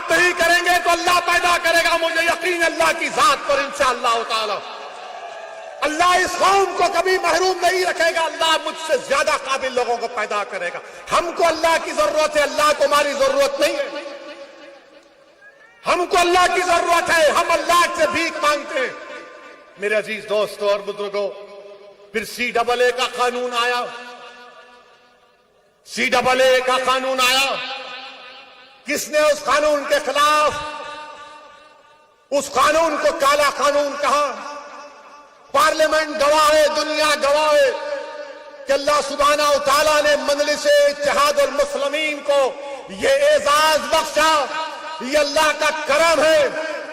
आप नहीं करेंगे तो अल्लाह पैदा करेगा। मुझे यकीन अल्लाह की जात पर इंशाअल्लाह ताला। अल्लाह इस कौम को कभी महरूम नहीं रखेगा। अल्लाह मुझसे ज्यादा काबिल लोगों को पैदा करेगा। हमको अल्लाह की जरूरत है, अल्लाह को हमारी जरूरत नहीं है। हमको अल्लाह की जरूरत है, हम अल्लाह से भीख मांगते हैं। मेरे अजीज दोस्तों और बुजुर्गों, फिर CAA का कानून आया। CAA का कानून आया। किसने उस कानून के खिलाफ उस कानून को काला कानून कहा? पार्लियामेंट गवाह है, दुनिया गवाह है कि अल्लाह सुब्हाना व तआला ने मजलिस इत्तेहादुल मुस्लिमीन को ये एजाज बख्शा। ये अल्लाह का करम है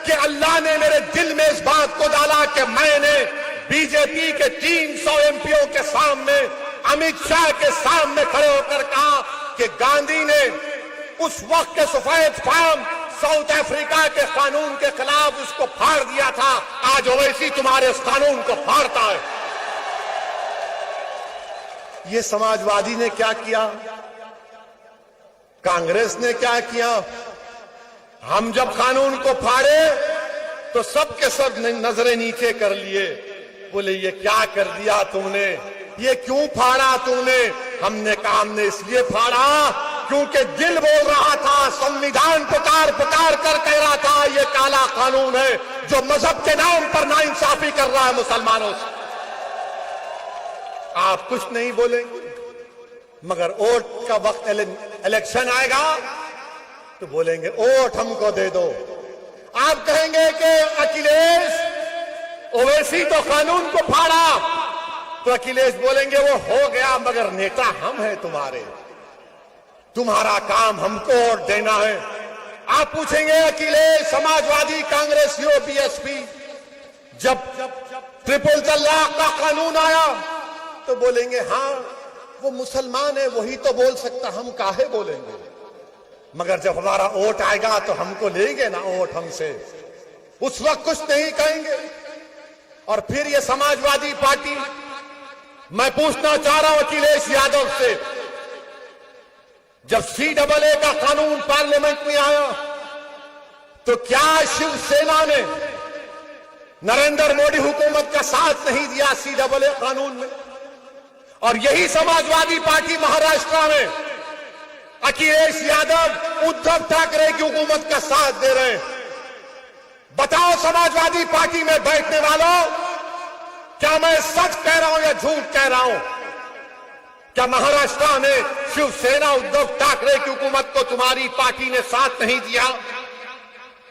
कि अल्लाह ने मेरे दिल में इस बात को डाला कि मैंने बीजेपी के 300 MPओं के सामने, अमित शाह के सामने खड़े होकर कहा कि गांधी ने उस वक्त के सफेद फार्म साउथ अफ्रीका के कानून के खिलाफ उसको फाड़ दिया था। आज ओवैसी तुम्हारे इस कानून को फाड़ता है। ये समाजवादी ने क्या किया? कांग्रेस ने क्या किया? हम जब कानून को फाड़े तो सबके सब नजरें नीचे कर लिए। बोले ये क्या कर दिया तुमने, ये क्यों फाड़ा तुमने? हमने कहा हमने इसलिए फाड़ा क्योंकि दिल बोल रहा था, संविधान पुकार पुकार कर कह रहा था ये काला कानून है जो मजहब के नाम पर नाइंसाफी कर रहा है मुसलमानों से। आप कुछ नहीं बोलेंगे, मगर वोट का वक्त, इलेक्शन आएगा तो बोलेंगे वोट हमको दे दो। आप कहेंगे कि अखिलेश ओवैसी तो कानून को फाड़ा, तो अखिलेश बोलेंगे वो हो गया मगर नेता हम हैं तुम्हारे, तुम्हारा काम हमको वोट देना है। आप पूछेंगे अखिलेश, समाजवादी, कांग्रेस, BSP, जब ट्रिपल तलाक का कानून आया तो बोलेंगे हाँ वो मुसलमान है, वही तो बोल सकता, हम काहे बोलेंगे। मगर जब हमारा वोट आएगा तो हमको लेंगे ना वोट हमसे, उस वक्त कुछ नहीं कहेंगे। और फिर ये समाजवादी पार्टी, मैं पूछना चाह रहा हूं अखिलेश यादव से, जब CAA का कानून पार्लियामेंट में आया तो क्या शिवसेना ने नरेंद्र मोदी हुकूमत का साथ नहीं दिया CAA कानून में? और यही समाजवादी पार्टी महाराष्ट्र में अखिलेश यादव, उद्धव ठाकरे की हुकूमत का साथ दे रहे हैं। बताओ समाजवादी पार्टी में बैठने वालों, क्या मैं सच कह रहा हूं या झूठ कह रहा हूं? क्या महाराष्ट्र में शिवसेना, उद्धव ठाकरे की हुकूमत को तुम्हारी पार्टी ने साथ नहीं दिया?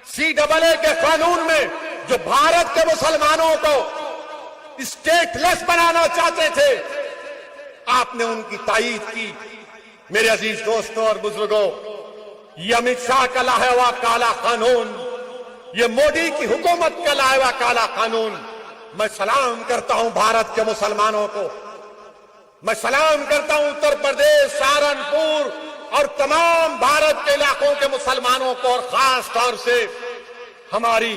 CAA के कानून में जो भारत के मुसलमानों को स्टेटलेस बनाना चाहते थे, आपने उनकी तायीद की। मेरे अजीज दोस्तों और बुजुर्गों, ये अमित शाह का लाया हुआ काला कानून, ये मोदी की हुकूमत का लाया हुआ काला कानून, मैं सलाम करता हूं भारत के मुसलमानों को। मैं सलाम करता हूं उत्तर प्रदेश, सहारनपुर और तमाम भारत के इलाकों के मुसलमानों को, और खास तौर से हमारी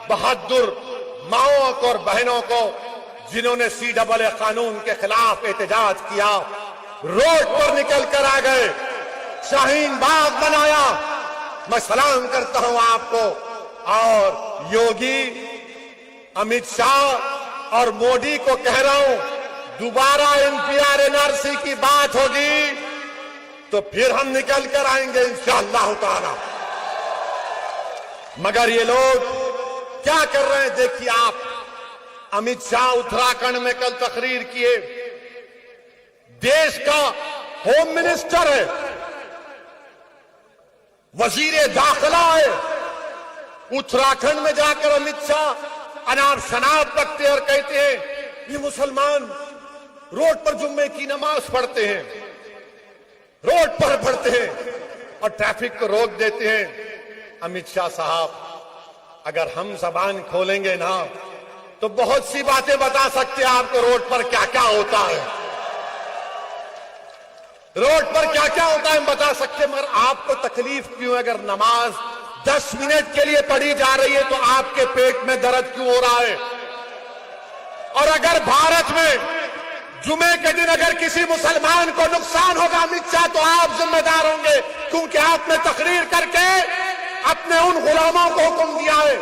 बहादुर माओं को और बहनों को जिन्होंने CAA कानून के खिलाफ एहतजाज किया, रोड पर निकल कर आ गए, शाहीन बाग बनाया। मैं सलाम करता हूं आपको। और योगी, अमित शाह और मोदी को कह रहा हूं, दोबारा NPR NRC की बात होगी तो फिर हम निकल कर आएंगे इंशाअल्लाह ताला। मगर ये लोग क्या कर रहे हैं देखिए आप। अमित शाह उत्तराखंड में कल तकरीर किए, देश का होम मिनिस्टर है, वजीर दाखिला है, उत्तराखंड में जाकर अमित शाह अनाप शनाप रखते और कहते हैं ये मुसलमान रोड पर जुम्मे की नमाज पढ़ते हैं, रोड पर पढ़ते हैं और ट्रैफिक को रोक देते हैं। अमित शाह साहब, अगर हम जबान खोलेंगे ना तो बहुत सी बातें बता सकते हैं आपको रोड पर क्या क्या होता है, रोड पर क्या क्या होता है हम बता सकते हैं। मगर आपको तकलीफ क्यों? अगर नमाज 10 मिनट के लिए पढ़ी जा रही है तो आपके पेट में दर्द क्यों हो रहा है? और अगर भारत में जुमे के दिन अगर किसी मुसलमान को नुकसान होगा अमित शाह, तो आप जिम्मेदार होंगे, क्योंकि आपने तकरीर करके अपने उन गुलामों को हुक्म दिया है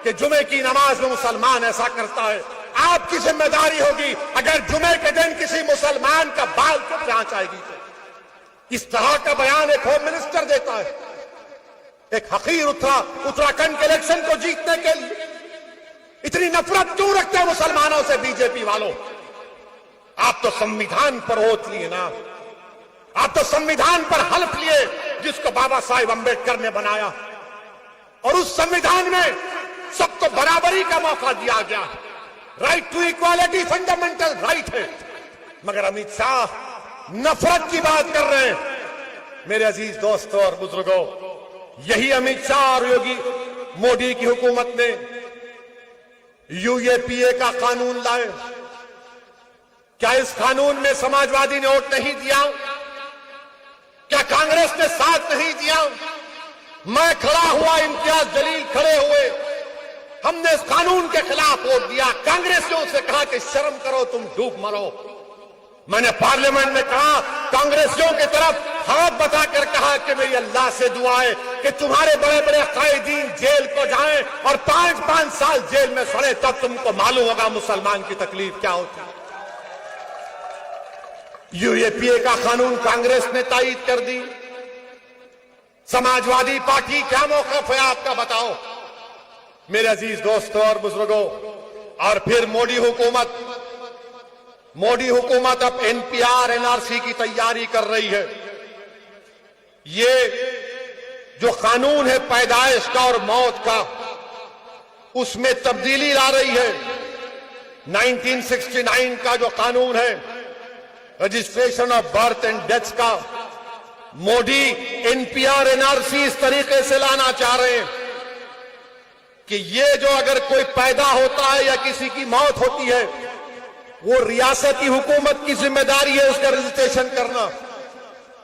कि जुमे की नमाज में मुसलमान ऐसा करता है। आपकी जिम्मेदारी होगी, अगर जुमे के दिन किसी मुसलमान का बाल को जांच आएगी तो इस तरह का बयान एक होम मिनिस्टर देता है। एक हकीर उत्तराखंड के इलेक्शन को जीतने के लिए इतनी नफरत क्यों रखते हैं मुसलमानों से बीजेपी वालों? आप तो संविधान पर ओथ लिए ना, आप तो संविधान पर हल्फ लिए जिसको बाबा साहेब अंबेडकर ने बनाया, और उस संविधान में सबको बराबरी का मौका दिया गया। Right to equality fundamental right है, मगर अमित शाह नफरत की बात कर रहे हैं। मेरे अजीज दोस्तों और बुजुर्गों, यही अमित शाह और योगी मोदी की हुकूमत ने यूएपीए का कानून लाए। क्या इस कानून में समाजवादी ने वोट नहीं दिया? क्या कांग्रेस ने साथ नहीं दिया? मैं खड़ा हुआ, इम्तियाज जलील खड़े हुए, हमने इस कानून के खिलाफ वोट दिया। कांग्रेसियों से कहा कि शर्म करो, तुम डूब मरो। मैंने पार्लियामेंट में कहा, कांग्रेसियों की तरफ हाथ बताकर कहा कि मेरी अल्लाह से दुआ है कि तुम्हारे बड़े बड़े कायदीन जेल को जाएं और 5-5 साल जेल में सड़े, तब तुमको मालूम होगा मुसलमान की तकलीफ क्या होती है। यूएपीए का कानून कांग्रेस ने तायीद कर दी। समाजवादी पार्टी क्या मौकफ है आपका, बताओ मेरे अजीज दोस्तों और बुजुर्गों। और फिर मोदी हुकूमत अब एनपीआर एनआरसी की तैयारी कर रही है। ये जो कानून है पैदाइश का और मौत का, उसमें तब्दीली ला रही है। 1969 का जो कानून है registration of birth and death का, मोदी एनपीआर एनआरसी इस तरीके से लाना चाह रहे हैं कि ये जो अगर कोई पैदा होता है या किसी की मौत होती है, वो रियासती हुकूमत की जिम्मेदारी है उसका रजिस्ट्रेशन करना।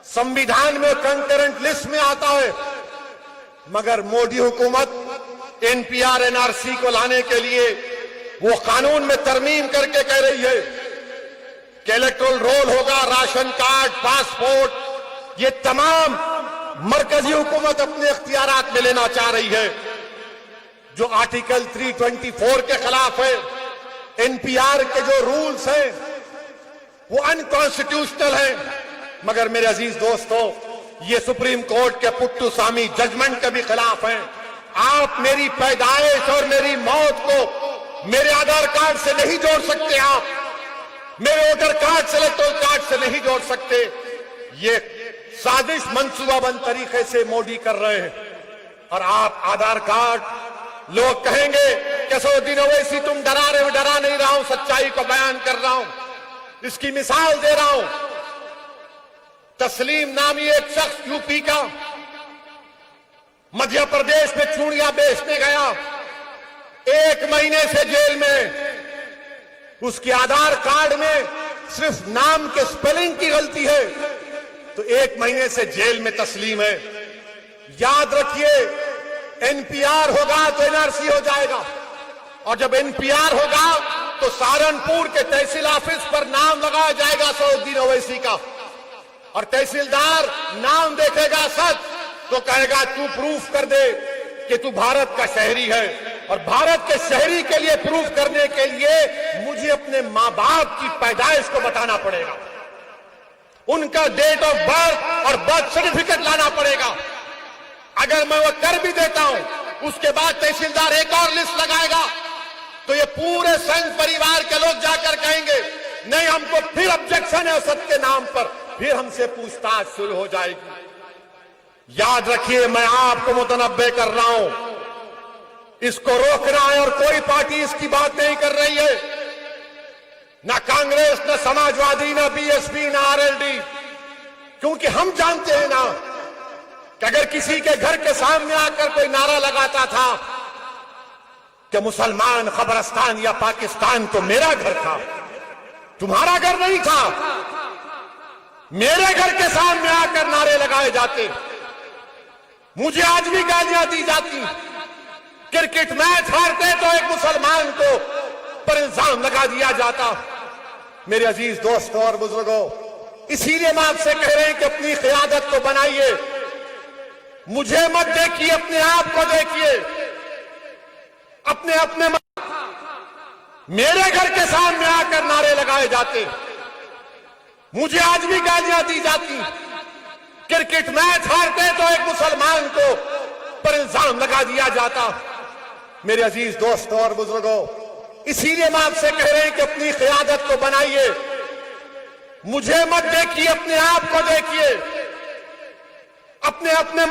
संविधान में कंकरेंट लिस्ट में आता है, मगर मोदी हुकूमत एनपीआर एनआरसी को लाने के लिए वो कानून में तरमीम करके कह रही है कि इलेक्टोरल रोल होगा, राशन कार्ड, पासपोर्ट, ये तमाम मरकजी हुकूमत अपने इख्तियारात में लेना चाह रही है। जो आर्टिकल 324 के खिलाफ है, एनपीआर के जो रूल्स हैं वो अनकॉन्स्टिट्यूशनल हैं। मगर मेरे अजीज दोस्तों, ये सुप्रीम कोर्ट के पुट्टुसामी जजमेंट के भी खिलाफ हैं। आप मेरी पैदाइश और मेरी मौत को मेरे आधार कार्ड से नहीं जोड़ सकते, आप मेरे वोटर कार्ड से, इलेक्टोरल कार्ड से नहीं जोड़ सकते। ये साजिश मंसूबाबंद तरीके से मोदी कर रहे हैं। और आप आधार कार्ड, लोग कहेंगे कसौद्दीन ओवैसी तुम डरा रहे हो, डरा नहीं रहा हूं, सच्चाई को बयान कर रहा हूं। इसकी मिसाल दे रहा हूं। तस्लीम नामी एक शख्स यूपी का मध्य प्रदेश में चूड़ियां बेचने गया, 1 महीने से जेल में। उसके आधार कार्ड में सिर्फ नाम के स्पेलिंग की गलती है, तो 1 महीने से जेल में तस्लीम है। याद रखिए, एनपीआर होगा तो एनआरसी हो जाएगा, और जब एनपीआर होगा तो सहारनपुर के तहसील ऑफिस पर नाम लगाया जाएगा कसौद्दीन ओवैसी का, और तहसीलदार नाम देखेगा सच तो कहेगा तू प्रूफ कर दे कि तू भारत का शहरी है। और भारत के शहरी के लिए प्रूफ करने के लिए मुझे अपने मां बाप की पैदाइश को बताना पड़ेगा, उनका डेट ऑफ बर्थ और बर्थ सर्टिफिकेट लाना पड़ेगा। अगर मैं वो कर भी देता हूं, उसके बाद तहसीलदार एक और लिस्ट लगाएगा, तो ये पूरे संघ परिवार के लोग जाकर कहेंगे नहीं, हमको फिर ऑब्जेक्शन है असद के नाम पर, फिर हमसे पूछताछ शुरू हो जाएगी। याद रखिए, मैं आपको मुतनब्बे कर रहा हूं, इसको रोकना है, और कोई पार्टी इसकी बात नहीं कर रही है, ना कांग्रेस, ना समाजवादी, ना बीएसपी, ना आरएलडी, क्योंकि हम जानते हैं ना कि अगर किसी के घर के सामने आकर कोई नारा लगाता था कि मुसलमान खबरस्तान या पाकिस्तान, तो मेरा घर था, तुम्हारा घर नहीं था। मेरे घर के सामने आकर नारे लगाए जाते, मुझे आज भी गालियां दी जाती। क्रिकेट मैच हारते तो एक मुसलमान को पर इल्जाम लगा दिया जाता। मेरे अजीज दोस्तों और बुजुर्गों, इसीलिए हम आपसे कह रहे हैं कि अपनी क़यादत को बनाइए। मुझे मत देखिए, अपने आप को देखिए। अपने अपने मेरे घर के सामने आकर नारे लगाए जाते, मुझे आज भी गालियां दी जाती। क्रिकेट मैच हारते तो एक मुसलमान को पर इल्जाम लगा दिया जाता। मेरे अजीज दोस्तों और बुजुर्गों, इसीलिए हम आपसे कह रहे हैं कि अपनी क़यादत को बनाइए। मुझे मत देखिए, अपने आप को देखिए। अपने अपने